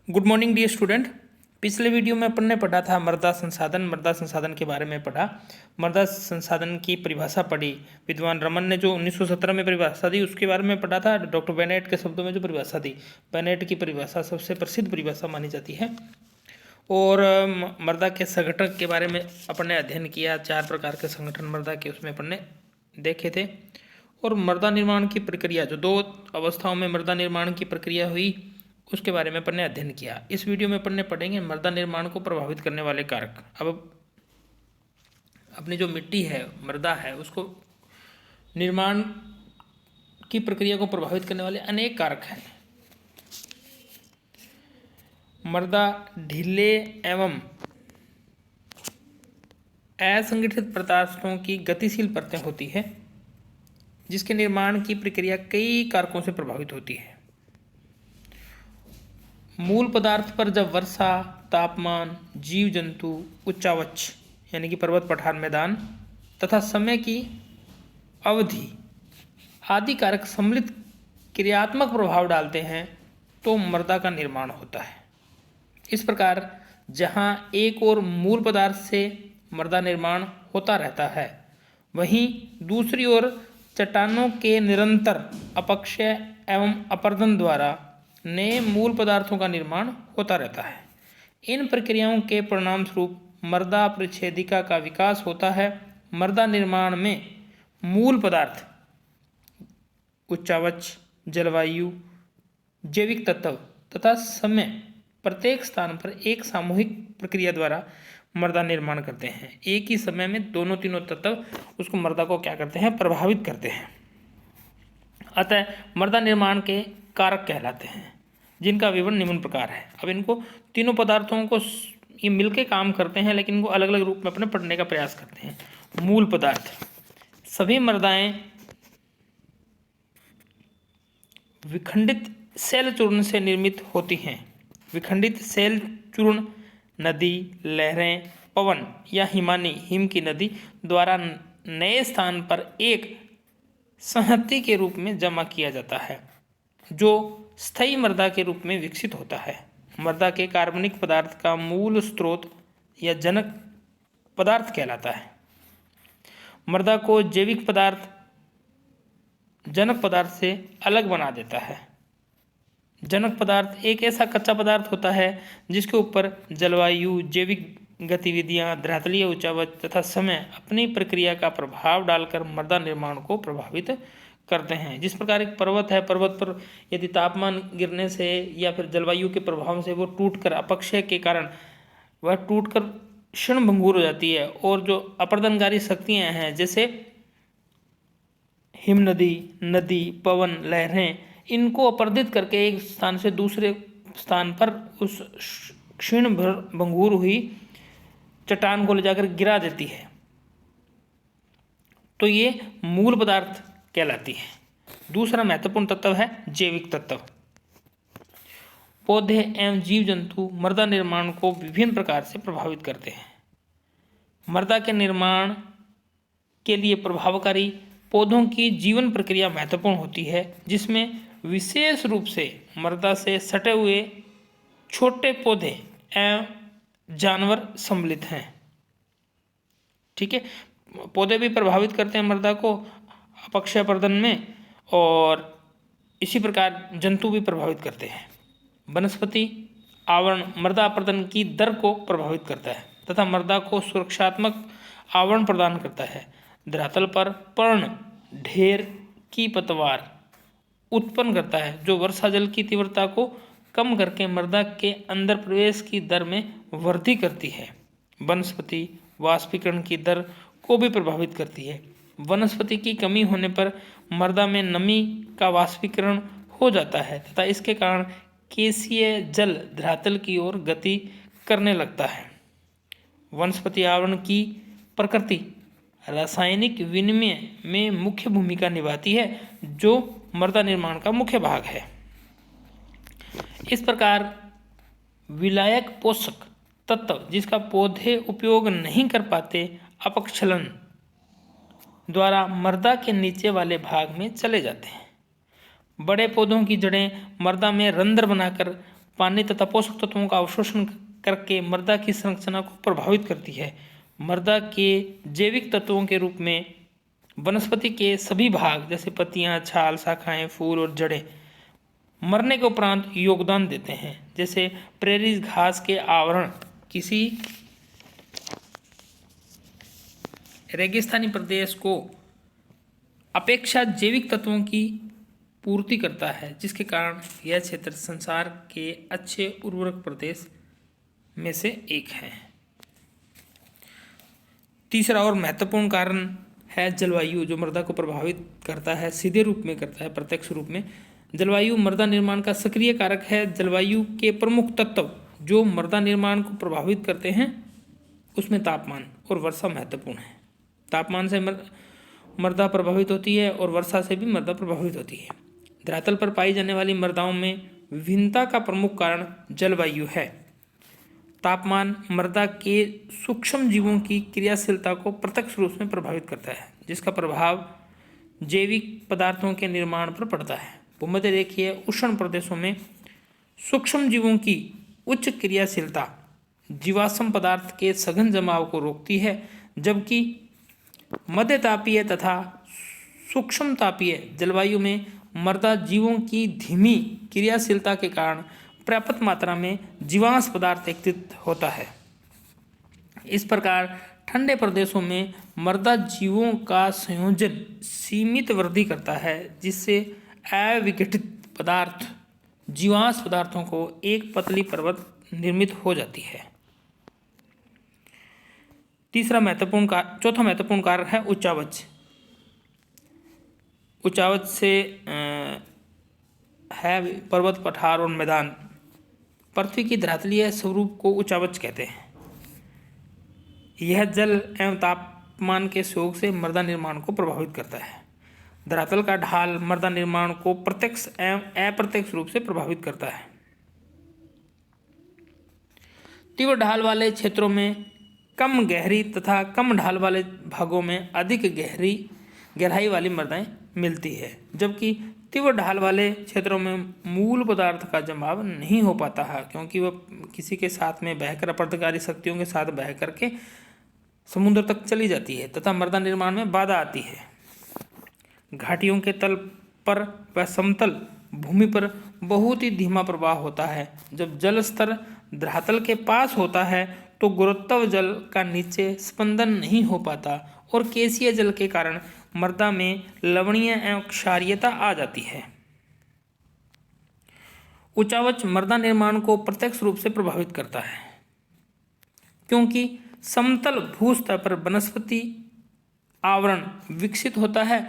Good morning dear student. पिछले video में अपन ने पढ़ा था मृदा संसाधन के बारे में पढ़ा। मृदा संसाधन की परिभाषा पढ़ी। विद्वान रमन ने जो 1917 में परिभाषा दी उसके बारे में पढ़ा था। डॉक्टर बेनेट के शब्दों में जो परिभाषा दी, बेनेट की परिभाषा सबसे प्रसिद्ध परिभाषा मानी जाती है। और मृदा के संगठन के बारे में अपन ने अध्ययन किया। 4 प्रकार के संगठन मृदा के उसमें अपन ने देखे थे। और मृदा निर्माण की प्रक्रिया, जो 2 अवस्थाओं में मृदा निर्माण की प्रक्रिया हुई, उसके बारे में अपन ने अध्ययन किया। इस वीडियो में अपन ने पढ़ेंगे मृदा निर्माण को प्रभावित करने वाले कारक। अब अपनी जो मिट्टी है, मृदा है, उसको निर्माण की प्रक्रिया को प्रभावित करने वाले अनेक कारक हैं। मृदा ढीले एवं असंगठित पदार्थों की गतिशील परतें होती है, जिसके निर्माण की प्रक्रिया कई कारकों से प्रभावित होती है। मूल पदार्थ पर जब वर्षा, तापमान, जीव जंतु, उच्चावच यानी कि पर्वत, पठार, मैदान तथा समय की अवधि आदि कारक सम्मिलित क्रियात्मक प्रभाव डालते हैं तो मृदा का निर्माण होता है। इस प्रकार जहाँ एक और मूल पदार्थ से मृदा निर्माण होता रहता है, वहीं दूसरी ओर चट्टानों के निरंतर अपक्षय एवं अपरदन द्वारा नए मूल पदार्थों का निर्माण होता रहता है। इन प्रक्रियाओं के परिणाम स्वरूप मृदा परिच्छेदिका का विकास होता है। मृदा निर्माण में मूल पदार्थ, उच्चावच, जलवायु, जैविक तत्व तथा समय प्रत्येक स्थान पर एक सामूहिक प्रक्रिया द्वारा मृदा निर्माण करते हैं। एक ही समय में दोनों तीनों तत्व उसको मृदा को क्या करते हैं, प्रभावित करते हैं। अतः मृदा निर्माण के कारक कहलाते हैं, जिनका विवरण निम्न प्रकार है। अब इनको तीनों पदार्थों को ये मिलके काम करते हैं, लेकिन इनको अलग अलग रूप में अपने पढ़ने का प्रयास करते हैं। मूल पदार्थ, सभी मृदाएं विखंडित शैल चूर्ण से निर्मित होती हैं। विखंडित शैल चूर्ण नदी, लहरें, पवन या हिम की नदी द्वारा नए स्थान पर एक संहति के रूप में जमा किया जाता है, जो स्थायी मृदा के रूप में विकसित होता है। मृदा के कार्बनिक पदार्थ का मूल स्रोत या जनक पदार्थ कहलाता है। मृदा को जैविक पदार्थ जनक पदार्थ से अलग बना देता है। जनक पदार्थ एक ऐसा कच्चा पदार्थ होता है जिसके ऊपर जलवायु, जैविक गतिविधियां, धरातलीय उच्चावच तथा समय अपनी प्रक्रिया का प्रभाव डालकर मृदा निर्माण को प्रभावित करते हैं। जिस प्रकार एक पर्वत है, पर्वत पर यदि तापमान गिरने से या फिर जलवायु के प्रभाव से वो टूटकर, अपक्षय के कारण वह टूटकर क्षण भंगुर हो जाती है, और जो अपरदनकारी शक्तियां हैं जैसे हिम नदी, पवन, लहरें, इनको अपर्दित करके एक स्थान से दूसरे स्थान पर उस क्षीण भंगुर हुई चट्टान को ले जाकर गिरा देती है, तो ये मूल पदार्थ कहलाती है। दूसरा महत्वपूर्ण तत्व है जैविक तत्व। पौधे एवं जीव जंतु मृदा निर्माण को विभिन्न प्रकार से प्रभावित करते हैं। मृदा के निर्माण के लिए प्रभावकारी पौधों की जीवन प्रक्रिया महत्वपूर्ण होती है, जिसमें विशेष रूप से मृदा से सटे हुए छोटे पौधे एवं जानवर सम्मिलित हैं। ठीक है, पौधे भी प्रभावित करते हैं मृदा को अपक्षय प्रदन में, और इसी प्रकार जंतु भी प्रभावित करते हैं। वनस्पति आवरण मृदा अपर्दन की दर को प्रभावित करता है तथा मृदा को सुरक्षात्मक आवरण प्रदान करता है। धरातल पर पर्ण ढेर की पतवार उत्पन्न करता है, जो वर्षा जल की तीव्रता को कम करके मृदा के अंदर प्रवेश की दर में वृद्धि करती है। वनस्पति वाष्पीकरण की दर को भी प्रभावित करती है। वनस्पति की कमी होने पर मृदा में नमी का वाष्पीकरण हो जाता है तथा इसके कारण केशीय जल धरातल की ओर गति करने लगता है। वनस्पति आवरण की प्रकृति रासायनिक विनिमय में मुख्य भूमिका निभाती है, जो मृदा निर्माण का मुख्य भाग है। इस प्रकार विलायक पोषक तत्व जिसका पौधे उपयोग नहीं कर पाते, अपक्षलन द्वारा मृदा के नीचे वाले भाग में चले जाते हैं। बड़े पौधों की जड़ें मृदा में रंध्र बनाकर पानी तथा पोषक तत्वों का अवशोषण करके मृदा की संरचना को प्रभावित करती है। मृदा के जैविक तत्वों के रूप में वनस्पति के सभी भाग जैसे पत्तियां, छाल, शाखाएं, फूल और जड़ें मरने के उपरांत योगदान देते हैं। जैसे प्रेरी घास के आवरण किसी रेगिस्तानी प्रदेश को अपेक्षा जैविक तत्वों की पूर्ति करता है, जिसके कारण यह क्षेत्र संसार के अच्छे उर्वरक प्रदेश में से एक है। तीसरा और महत्वपूर्ण कारण है जलवायु, जो मृदा को प्रभावित करता है, सीधे रूप में करता है, प्रत्यक्ष रूप में। जलवायु मृदा निर्माण का सक्रिय कारक है। जलवायु के प्रमुख तत्व जो मृदा निर्माण को प्रभावित करते हैं उसमें तापमान और वर्षा महत्वपूर्ण है। तापमान से मृदा प्रभावित होती है और वर्षा से भी मृदा प्रभावित होती है। धरातल पर पाई जाने वाली मृदाओं में विभिन्नता का प्रमुख कारण जलवायु है। तापमान मृदा के सूक्ष्म जीवों की क्रियाशीलता को प्रत्यक्ष रूप में प्रभावित करता है, जिसका प्रभाव जैविक पदार्थों के निर्माण पर पड़ता है। भूमध्य रेखीय उष्ण प्रदेशों में सूक्ष्म जीवों की उच्च क्रियाशीलता जीवाश्म पदार्थ के सघन जमाव को रोकती है, जबकि मध्य तापीय तथा सूक्ष्म तापीय जलवायु में मृदा जीवों की धीमी क्रियाशीलता के कारण पर्याप्त मात्रा में जीवाश्म पदार्थ एकत्रित होता है। इस प्रकार ठंडे प्रदेशों में मृदा जीवों का संयोजन सीमित वृद्धि करता है, जिससे अविघटित पदार्थ जीवाश्म पदार्थों को एक पतली परत निर्मित हो जाती है। चौथा महत्वपूर्ण कारक है उच्चावच। उच्चावच से है पर्वत, पठार और मैदान। पृथ्वी की धरातलीय स्वरूप को उच्चावच कहते हैं। यह जल एवं तापमान के सहयोग से मृदा निर्माण को प्रभावित करता है। धरातल का ढाल मृदा निर्माण को प्रत्यक्ष एवं अप्रत्यक्ष रूप से प्रभावित करता है। तीव्र ढाल वाले क्षेत्रों में कम गहरी तथा कम ढाल वाले भागों में अधिक गहराई वाली मृदाएं मिलती है, जबकि तीव्र ढाल वाले क्षेत्रों में मूल पदार्थ का जमाव नहीं हो पाता है, क्योंकि वह किसी के साथ में बहकर अपर्दकारी शक्तियों के साथ बह करके समुद्र तक चली जाती है तथा मृदा निर्माण में बाधा आती है। घाटियों के तल पर व समतल भूमि पर बहुत ही धीमा प्रवाह होता है। जब जल स्तर धरातल के पास होता है तो गुरुत्व जल का नीचे स्पंदन नहीं हो पाता और केशीय जल के कारण मृदा में लवणीय एवं क्षारीयता आ जाती है। उच्चावच मृदा निर्माण को प्रत्यक्ष रूप से प्रभावित करता है, क्योंकि समतल भूस्तर पर वनस्पति आवरण विकसित होता है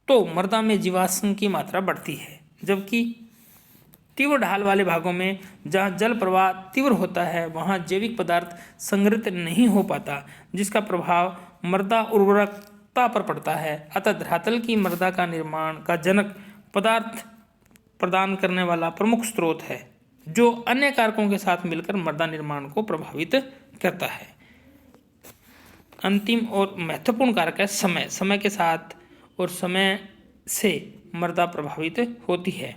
तो मृदा में जीवाश्म की मात्रा बढ़ती है, जबकि तीव्र ढाल वाले भागों में जहाँ जल प्रवाह तीव्र होता है वहाँ जैविक पदार्थ संग्रहित नहीं हो पाता, जिसका प्रभाव मृदा उर्वरकता पर पड़ता है। अतः धरातल की मृदा का निर्माण का जनक पदार्थ प्रदान करने वाला प्रमुख स्रोत है, जो अन्य कारकों के साथ मिलकर मृदा निर्माण को प्रभावित करता है। अंतिम और महत्वपूर्ण कारक है समय। समय के साथ और समय से मृदा प्रभावित होती है।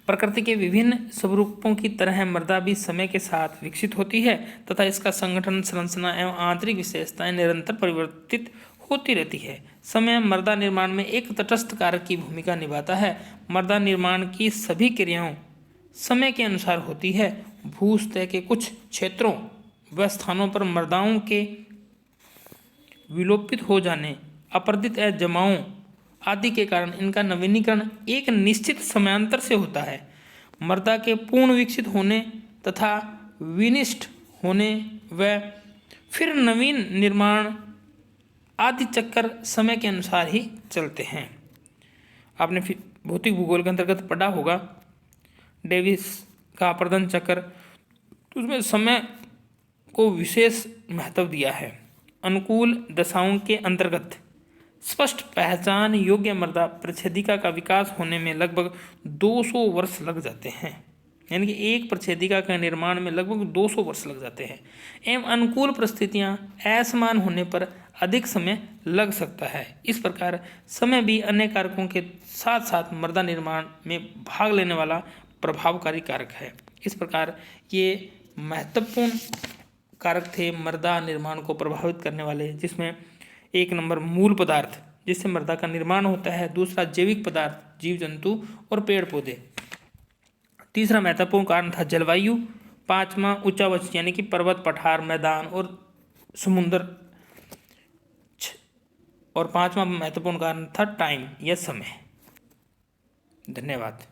प्रकृति के विभिन्न स्वरूपों की तरह मृदा भी समय के साथ विकसित होती है तथा इसका संगठन, संरचना एवं आंतरिक विशेषताएं निरंतर परिवर्तित होती रहती है। समय मृदा निर्माण में एक तटस्थ कारक की भूमिका निभाता है। मृदा निर्माण की सभी क्रियाओं समय के अनुसार होती है। भूस्तर के कुछ क्षेत्रों व स्थानों पर मृदाओं के विलोपित हो जाने, अपरदित जमाओं आदि के कारण इनका नवीनीकरण एक निश्चित समयांतर से होता है। मृदा के पूर्ण विकसित होने तथा विनिष्ट होने व फिर नवीन निर्माण आदि चक्कर समय के अनुसार ही चलते हैं। आपने फिर भौतिक भूगोल के अंतर्गत पढ़ा होगा डेविस का अपर्दन चक्र, तो उसमें समय को विशेष महत्व दिया है। अनुकूल दशाओं के अंतर्गत स्पष्ट पहचान योग्य मृदा परिच्छेदिका का विकास होने में लगभग 200 वर्ष लग जाते हैं। यानी कि एक प्रछेदिका के निर्माण में लगभग 200 वर्ष लग जाते हैं एवं अनुकूल परिस्थितियां असमान होने पर अधिक समय लग सकता है। इस प्रकार समय भी अन्य कारकों के साथ साथ मृदा निर्माण में भाग लेने वाला प्रभावकारी कारक है। इस प्रकार ये महत्वपूर्ण कारक थे मृदा निर्माण को प्रभावित करने वाले, जिसमें एक नंबर मूल पदार्थ जिससे मृदा का निर्माण होता है, दूसरा जैविक पदार्थ जीव जंतु और पेड़ पौधे, तीसरा महत्वपूर्ण कारण था जलवायु, पांचवा उच्चावच यानी कि पर्वत पठार मैदान और समुद्र, और पांचवा महत्वपूर्ण कारण था टाइम या समय। धन्यवाद।